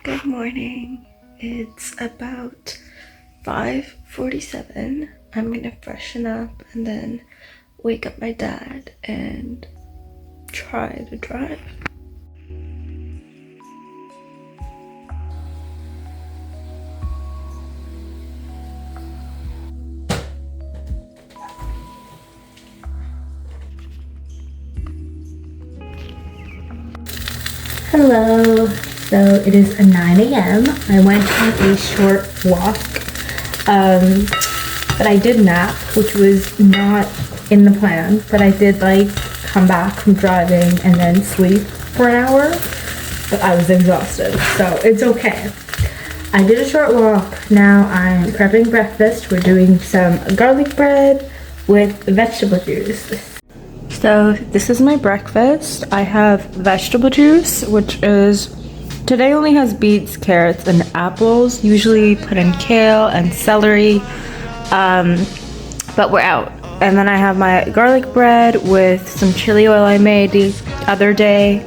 Good morning. It's about 5:47. I'm gonna freshen up and then wake up my dad and try to drive. Hello. So it is 9 a.m. I went on a short walk, but I did nap, which was not in the plan. But I did come back from driving and then sleep for an hour. But I was exhausted, so it's okay. I did a short walk. Now I'm prepping breakfast. We're doing some garlic bread with vegetable juice. So this is my breakfast. I have vegetable juice, which is today only has beets, carrots, and apples. Usually put in kale and celery, but we're out. And then I have my garlic bread with some chili oil I made the other day.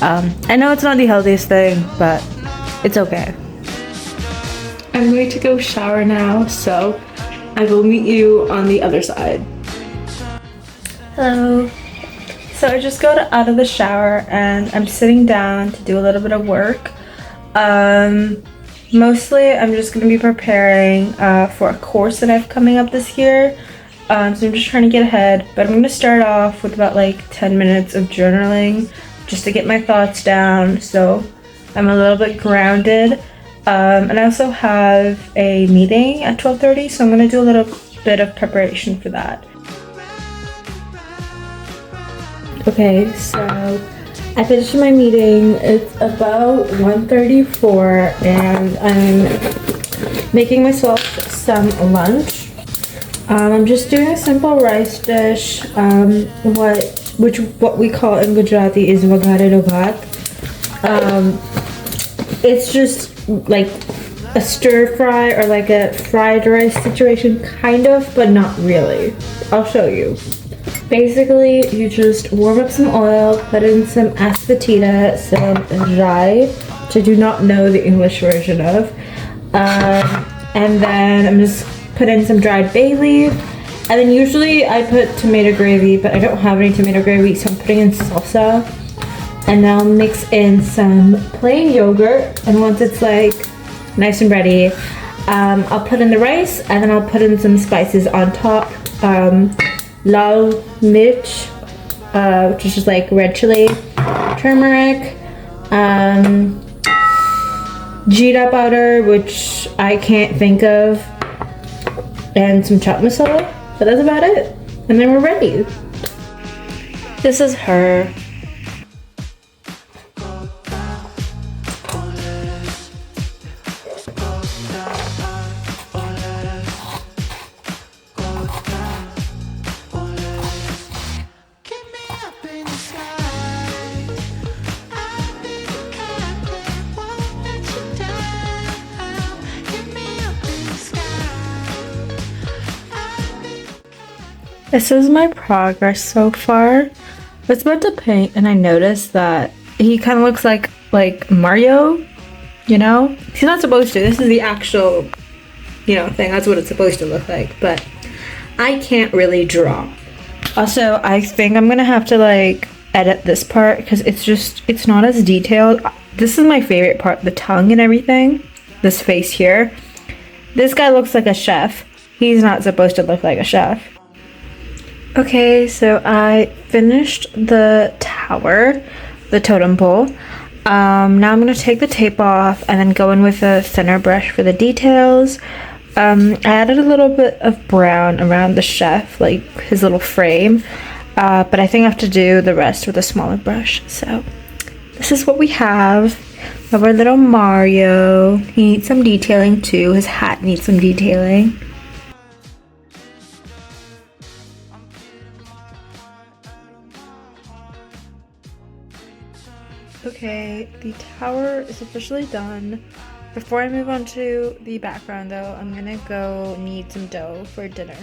I know it's not the healthiest thing, but it's okay. I'm going to go shower now, so I will meet you on the other side. Hello. So I just got out of the shower and I'm sitting down to do a little bit of work. Mostly I'm just going to be preparing for a course that I have coming up this year. So I'm just trying to get ahead, but I'm going to start off with about 10 minutes of journaling just to get my thoughts down so I'm a little bit grounded. And I also have a meeting at 12:30, so I'm going to do a little bit of preparation for that. Okay, so I finished my meeting. It's about 1:34 and I'm making myself some lunch. I'm just doing a simple rice dish, what we call in Gujarati is vagare rogat. It's just like a stir fry or like a fried rice situation, kind of, but not really. I'll show you. Basically, you just warm up some oil, put in some asafoetida, some rye, which I do not know the English version of, and then I'm just put in some dried bay leaf, and then usually I put tomato gravy, but I don't have any tomato gravy, so I'm putting in salsa, and now mix in some plain yogurt, and once it's nice and ready, I'll put in the rice, and then I'll put in some spices on top. Lal mirch, which is just red chili, turmeric, jeera powder, which I can't think of, and some chaat masala, but that's about it. And then we're ready. This is her. This is my progress so far. I was about to paint and I noticed that he kind of looks like Mario, you know? He's not supposed to. This is the actual, thing. That's what it's supposed to look like. But I can't really draw. Also, I think I'm going to have to edit this part because it's not as detailed. This is my favorite part, the tongue and everything. This face here. This guy looks like a chef. He's not supposed to look like a chef. Okay, so I finished the tower, the totem pole. Now I'm going to take the tape off and then go in with a thinner brush for the details. I added a little bit of brown around the chef, his little frame. But I think I have to do the rest with a smaller brush. So this is what we have. We have our little Mario. He needs some detailing too. His hat needs some detailing. Okay, the tower is officially done. Before I move on to the background though, I'm gonna go knead some dough for dinner.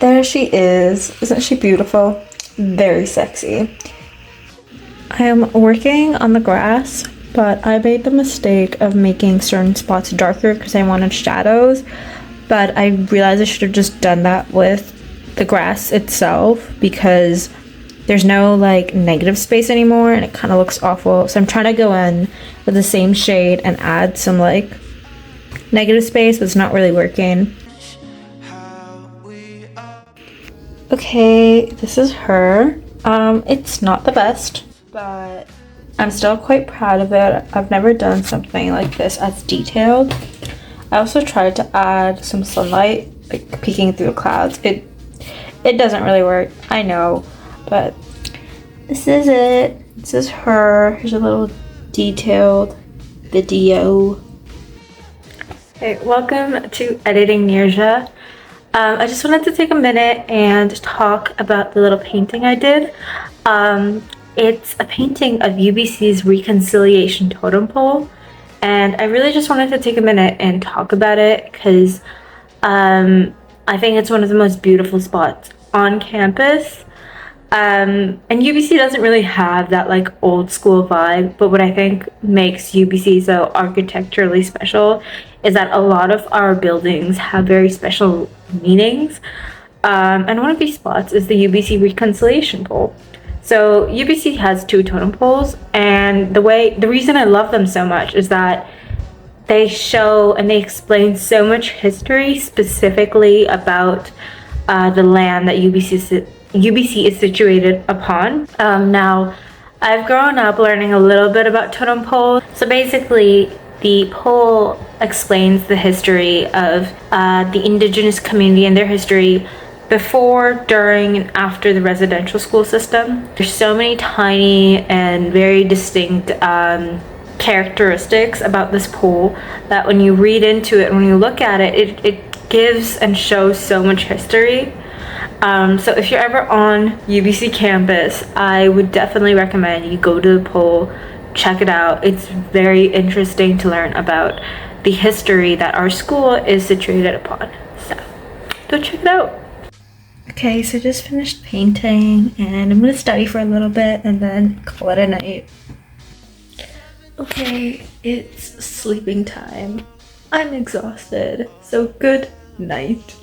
There she is. Isn't she beautiful? Very sexy. I am working on the grass, but I made the mistake of making certain spots darker because I wanted shadows, but I realized I should have just done that with the grass itself because there's no like negative space anymore and it kind of looks awful. So I'm trying to go in with the same shade and add some like negative space, but it's not really working. Okay, this is her. It's not the best, but I'm still quite proud of it. I've never done something like this as detailed. I also tried to add some sunlight, like peeking through the clouds. It doesn't really work, I know, but this is it. This is her. Here's a little detailed video. Hey, welcome to Editing Neerja. I just wanted to take a minute and talk about the little painting I did. It's a painting of UBC's reconciliation totem pole, and I really just wanted to take a minute and talk about it because I think it's one of the most beautiful spots on campus. And UBC doesn't really have that like old school vibe, but what I think makes UBC so architecturally special is that a lot of our buildings have very special meanings. And one of these spots is the UBC reconciliation pole. So UBC has 2 totem poles, and the reason I love them so much is that they show and they explain so much history specifically about the land that UBC is situated upon. Now, I've grown up learning a little bit about totem poles. So basically, the pole explains the history of the indigenous community and their history before, during, and after the residential school system. There's so many tiny and very distinct characteristics about this pole that when you read into it, when you look at it, it gives and shows so much history. So if you're ever on UBC campus, I would definitely recommend you go to the pole, check it out. It's very interesting to learn about the history that our school is situated upon. So go check it out. Okay, so just finished painting and I'm gonna study for a little bit and then call it a night. Okay, it's sleeping time. I'm exhausted, so good night.